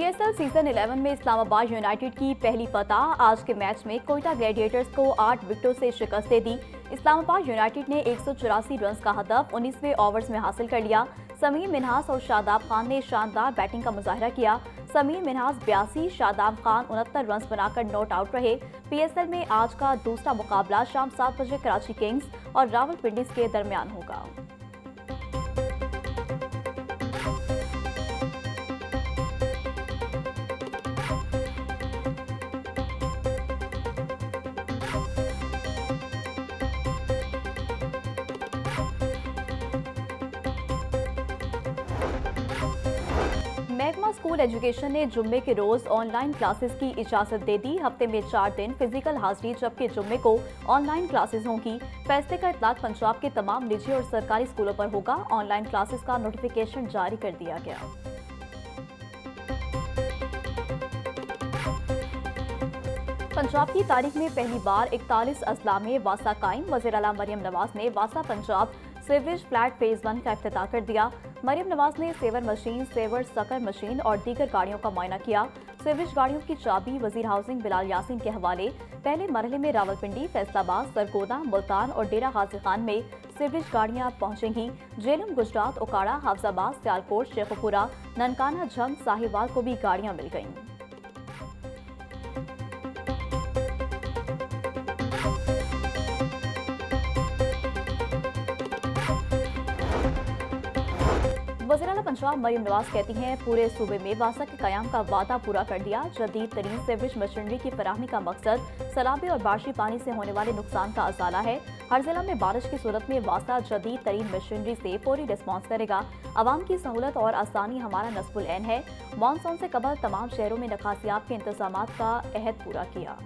PSL season 11 में Islamabad United की पहली फतह। आज के मैच में कोयटा ग्लैडिएटर्स को 8 विकेटों से शिकस्त दे दी। इस्लामाबाद यूनाइटेड ने 184 रन का हदफ 19वें ओवर्स में हासिल कर लिया। समीर मिन्हास और शादाब खान ने शानदार बैटिंग का मुजाहिरा किया। समीर मिन्हास 82, शादाब खान 69 रन बनाकर नॉट आउट रहे। पीएसएल में आज का दूसरा मुकाबला शाम 7 बजे कराची किंग्स और रावलपिंडी के दरमियान होगा। महकमा स्कूल एजुकेशन ने जुम्मे के रोज ऑनलाइन क्लासेस की इजाजत दे दी। हफ्ते में 4 दिन फिजिकल हाजिरी जबकि जुम्मे को ऑनलाइन क्लासेस होंगी। फैसले का इतलाक पंजाब के तमाम निजी और सरकारी स्कूलों पर होगा। ऑनलाइन क्लासेस का नोटिफिकेशन जारी कर दिया गया। पंजाब की तारीख में पहली बार 41 अजला में वासा कायम। वज़ीर आला मरियम नवाज ने वासा पंजाब सीवरेज फ्लैट फेज 1 का इफ्तिताह कर दिया। मरियम नवाज ने sewer machine, sewer sucker machine और दीगर गाड़ियों का मुआयना किया। सीवरेज गाड़ियों की चाबी वजीर हाउसिंग बिलाल यासीन के हवाले। पहले मरहले में रावलपिंडी, फैसलाबाद, सरगोदा, मुल्तान और डेरा गाजी खान में सीवरेज गाड़ियां पहुंचेंगी। झेलम, गुजरात, ओकाड़ा, हाफजाबाद, सियालकोट, शेखुपुरा, ननकाना, झंग, साहिवाल को भी गाड़ियां मिल गईं। वज़ीर आला पंजाब मरियम नवाज कहती हैं, पूरे सूबे में वासा के कयाम का वादा पूरा कर दिया। जदीद तरीन सीवरेज मशीनरी की फराहमी का मकसद सैलाबी और बारिशी पानी से होने वाले नुकसान का अजाला है। हर जिला में बारिश की सूरत में वासा जदीद तरीन मशीनरी से फौरी रिस्पॉन्स करेगा। आवाम की सहूलत और आसानी हमारा नस्बुल ऐन है। मानसून से कबल तमाम शहरों में निकासियाब के इंतजामात का अहद पूरा किया।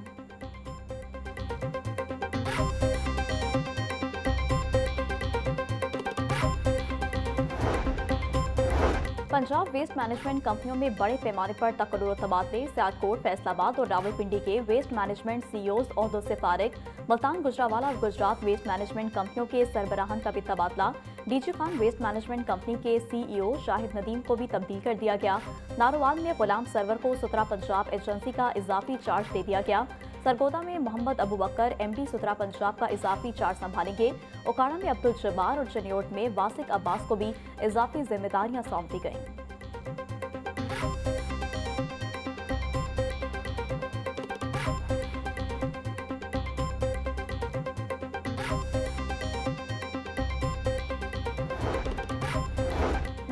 पंजाब वेस्ट मैनेजमेंट कंपनियों में बड़े पैमाने पर तकर्रुर तबादले। सियालकोट, फैसलाबाद और रावलपिंडी के वेस्ट मैनेजमेंट सीईओज ओहदों से फारिग। मुल्तान, गुजरावाला और गुजरात वेस्ट मैनेजमेंट कंपनियों के सरबराहान का भी तबादला। DG Khan waste management company के सीईओ शाहिद नदीम को भी तब्दील कर दिया गया। नारोवाल में गुलाम सरवर को सुतरा पंजाब एजेंसी का इजाफी चार्ज दे दिया गया। सरगोदा में मोहम्मद अबू बकर एमडी सुतरा पंजाब का इजाफी चार्ज संभालेंगे। ओकाड़ा में अब्दुल जब्बार और चनियोट में वासिक अब्बास को भी इजाफी जिम्मेदारियां सौंप दी गईं।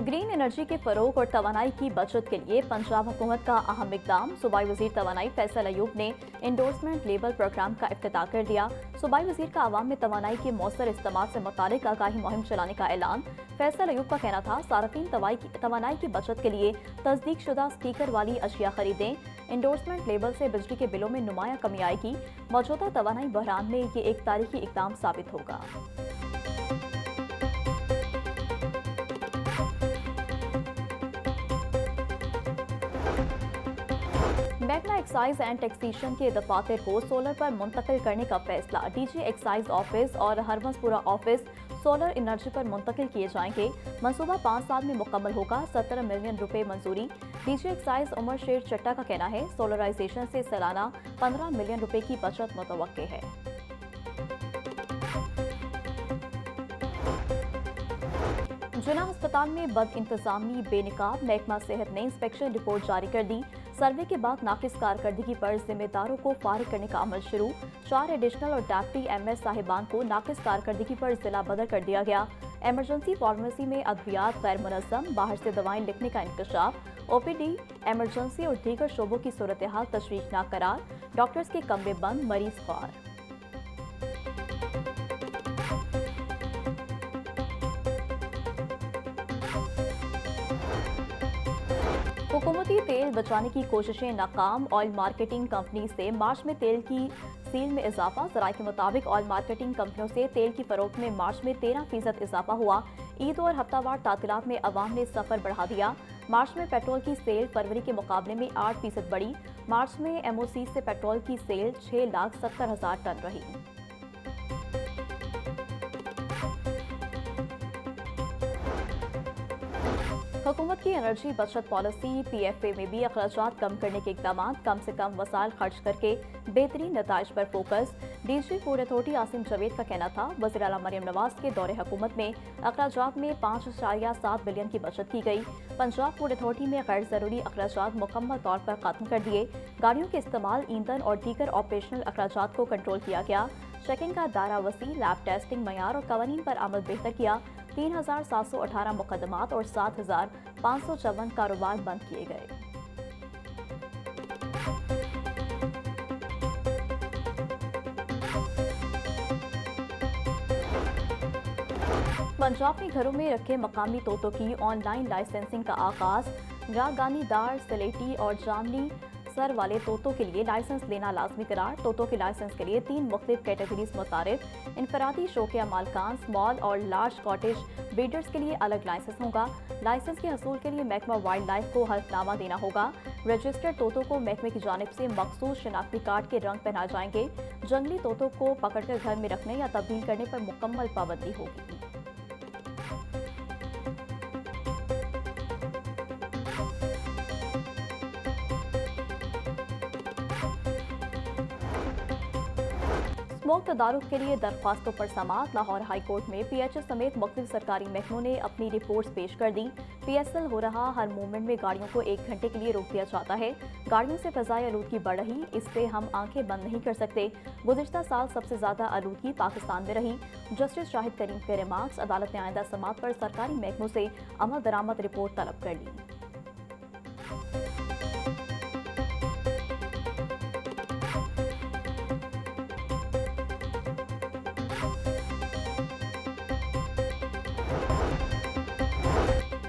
ग्रीन एनर्जी के फरोग और तवानाई की बचत के लिए पंजाब हुकूमत का अहम इकदाम। सूबाई वजीर तवानाई फैसल अयूब ने इंडोर्समेंट लेबल प्रोग्राम का इफ्तिताह कर दिया। सूबाई वजीर का आवाम में तवानाई के मौसर इस्तेमाल से मुतालिक आगाही मुहिम चलाने का ऐलान। फैसल अयूब का कहना था, सार्फिन तवानाई की बचत के लिए तस्दीक शुदा स्टीकर वाली अशिया खरीदें। इंडोर्समेंट लेबल से बिजली के बिलों में नुमाया कमी आएगी। मौजूदा तवानाई बहरान में ये एक तारीखी इकदाम साबित होगा। महकमा एक्साइज एंड टैक्सेशन के दफातर को सोलर पर मुंतकिल करने का फैसला। डीजी एक्साइज ऑफिस और हरमसपुरा ऑफिस सोलर एनर्जी पर मुंतकिल किए जाएंगे। मनसूबा 5 साल में मुकम्मल होगा। 17 मिलियन रुपए मंजूरी। डीजी एक्साइज उमर शेर चट्टा का कहना है, सोलराइजेशन से सालाना 15 मिलियन रुपए की बचत मुतवक्के है। जिला अस्पताल में बद इंतजामी बेनिकाब। महकमा सेहत ने इंस्पेक्शन रिपोर्ट जारी कर दी। सर्वे के बाद नाकिस कारकर्दगी पर जिम्मेदारों को फारिग करने का अमल शुरू। 4 एडिशनल और डिप्टी एमएस साहिबान को नाकिस कारकर्दगी पर जिला बदल कर दिया गया। एमरजेंसी फार्मेसी में अद्वियात गैर मुनज़्ज़म, बाहर से दवाएं लिखने का इंकशाफ। ओपीडी, एमरजेंसी और दीगर शोबों की सूरत हाल तशवीशनाक करार। डॉक्टर्स के कमरे बंद, मरीज ख्वार। हुकूमती तेल बचाने की कोशिशें नाकाम। ऑयल मार्केटिंग कंपनी से मार्च में तेल की सील में इजाफा। ज़राए के मुताबिक ऑयल मार्केटिंग कंपनियों से तेल की फरोख्त में मार्च में 13% इजाफा हुआ। ईद और हफ्तावार तातीलात में अवाम ने सफर बढ़ा दिया। मार्च में पेट्रोल की सेल फरवरी के मुकाबले में 8% बढ़ी। मार्च में एमओसी से पेट्रोल की सेल 6,70,000 टन रही। हुकूमत की एनर्जी बचत पॉलिसी पीएफए में भी अखराजात कम करने के इकदाम, कम से कम वसाइल खर्च करके बेहतरीन नताइज पर focus. DG food authority Asim Javed का कहना था, वज़ीर आला मरियम नवाज के दौरे हुकूमत में अखराजात में 5.7 बिलियन की बचत की गई। पंजाब फूड अथॉरिटी में गैर ज़रूरी अखराजात मुकम्मल तौर पर खत्म कर दिए। गाड़ियों के इस्तेमाल, ईंधन और दीगर ऑपरेशनल अखराजात को कंट्रोल किया गया। चेकिंग का दायरा वसी, लैब टेस्टिंग मयार और कवानीन पर अमल बेहतर किया। 3,718 मुकदमात और 7,554 कारोबार बंद किए गए। पंजाब में घरों में रखे मकामी तोतों की ऑनलाइन लाइसेंसिंग का आगाज। रागानी दार, सलेटी और जामनी सर वाले तोतों के लिए लाइसेंस लेना लाजमी करार। तोतों के लाइसेंस के लिए 3 मुख्तलिफ कैटेगरीज मुतारिफ। इनफरादी शौकिया मालकान, स्मॉल और लार्ज कॉटेज ब्रीडर्स के लिए अलग लाइसेंस होगा। लाइसेंस के हसूल के लिए महकमा वाइल्ड लाइफ को हल्फनामा देना होगा। रजिस्टर्ड तोतों को महकमे की जानिब से मखसूस शनाख्ती कार्ड के रंग पहनाए जाएंगे। जंगली तोतों को पकड़कर घर में रखने या तब्दील करने पर मुकम्मल पाबंदी होगी। स्मोक तदारुक के लिए दरख्वास्तों पर समाअत। लाहौर हाई कोर्ट में पीएचएस समेत मुख्तलिफ सरकारी महकमों ने अपनी रिपोर्ट्स पेश कर दी। पीएसएल हो रहा हर मूवमेंट में गाड़ियों को 1 घंटे के लिए रोक दिया जाता है। गाड़ियों से फ़ज़ाई आलूदगी बढ़ रही, इससे हम आंखें बंद नहीं कर सकते। गुज़िश्ता साल सबसे ज़्यादा आलूदगी पाकिस्तान में रही। जस्टिस शाहिद करीम के रिमार्क्स। अदालत ने आइंदा समाअत पर सरकारी महकमों से अमल दरामद रिपोर्ट तलब कर ली।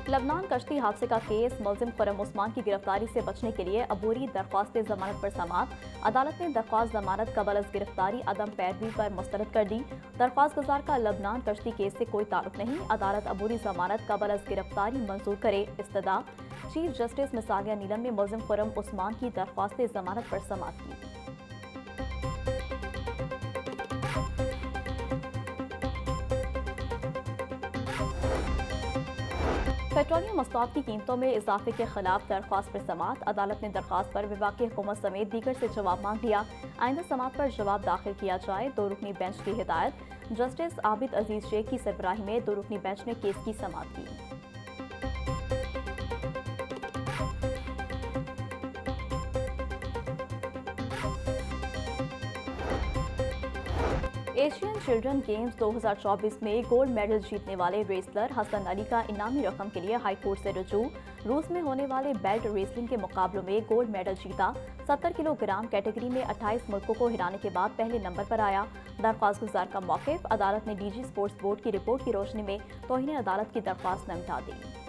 लबनान कश्ती हादसे का केस, मुल्जिम खुर्रम उस्मान की गिरफ्तारी से बचने के लिए अबूरी दरख्वास्त जमानत पर समाअत। अदालत ने दरख्वास्त जमानत कबल अज गिरफ्तारी अदम पैरवी पर मुस्तरद कर दी। दरख्वास्त गुजार का लबनान कश्ती केस से कोई ताल्लुक नहीं। अदालत अबूरी जमानत कबल अज गिरफ्तारी मंजूर करे। इस्तदा। चीफ जस्टिस मिसालिया नीलम ने मुल्जिम खुर्रम उस्मान की दरख्वास्त जमानत पर समाअत की। पेट्रोलियम मसनूआत की कीमतों में इजाफे के खिलाफ दरख्वास्त पर समाअत। अदालत ने दरख्वास्त पर विभाग की हुकूमत समेत दीगर से जवाब मांग लिया। आइंदा समाअत पर जवाब दाखिल किया जाए। 2 रुकनी बेंच की हिदायत। जस्टिस आबिद अजीज शेख की सरबराही में 2 रुकनी बेंच ने केस की समाअत की। एशियन चिल्ड्रन गेम्स 2024 में गोल्ड मेडल जीतने वाले रेसलर हसन अली का इनामी रकम के लिए हाई कोर्ट से रुजू। रूस में होने वाले बेल्ट रेसलिंग के मुकाबलों में गोल्ड मेडल जीता। 70 किलोग्राम कैटेगरी में 28 मुल्कों को हिराने के बाद पहले नंबर पर आया। दरख्वास्त गुजार का मौक़िफ़। अदालत ने डीजी स्पोर्ट्स बोर्ड की रिपोर्ट की रोशनी में तौहीन अदालत की दरख्वास्त निपटा दी।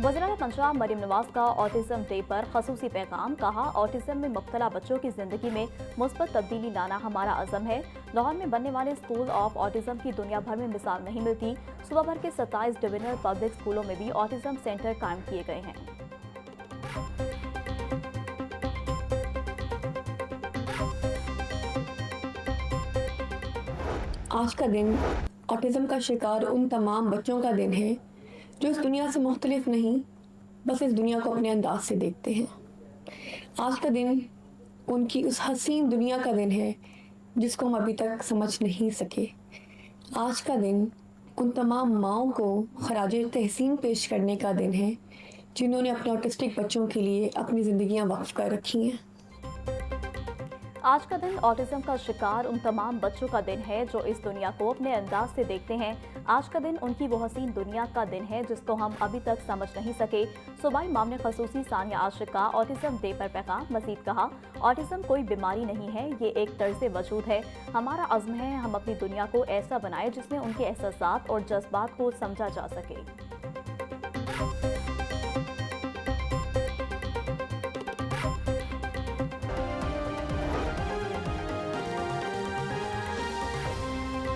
वज़ीर आला पंजाब मरियम नवाज का ऑटिज़म डे पर ख़ुसूसी पैगाम। कहा, ऑटिज़म में मुब्तला बच्चों की ज़िंदगी में मुस्बत तब्दीली लाना हमारा अज़म है। लाहौर में बनने वाले स्कूल ऑफ ऑटिज़म की दुनिया भर में मिसाल नहीं मिलती। सूबा भर के 27 डिविजनल पब्लिक स्कूलों में भी ऑटिज़म सेंटर कायम किए गए हैं। आज का दिन ऑटिज़म का शिकार उन तमाम बच्चों का दिन है जो इस दुनिया से मुख्तलिफ नहीं, बस इस दुनिया को अपने अंदाज से देखते हैं। आज का दिन उनकी उस हसीन दुनिया का दिन है जिसको हम अभी तक समझ नहीं सके। आज का दिन उन तमाम माँओं को खराजे तहसीन पेश करने का दिन है जिन्होंने अपने ऑटिस्टिक बच्चों के लिए अपनी ज़िंदगियाँ वक्फ कर रखी हैं। आज का दिन ऑटिज़म का शिकार उन तमाम बच्चों का दिन है जो इस दुनिया को अपने अंदाज से देखते हैं। आज का दिन उनकी वो हसीन दुनिया का दिन है जिसको हम अभी तक समझ नहीं सके। सूबाई मामले खसूसी सानिया आशिक का ऑटिज़म डे पर पैगाम। मज़ीद कहा, ऑटिज़म कोई बीमारी नहीं है, ये एक तर्ज़े वजूद है। हमारा अज़्म है हम अपनी दुनिया को ऐसा बनाएं जिसमें उनके एहसासात और जज्बात को समझा जा सके।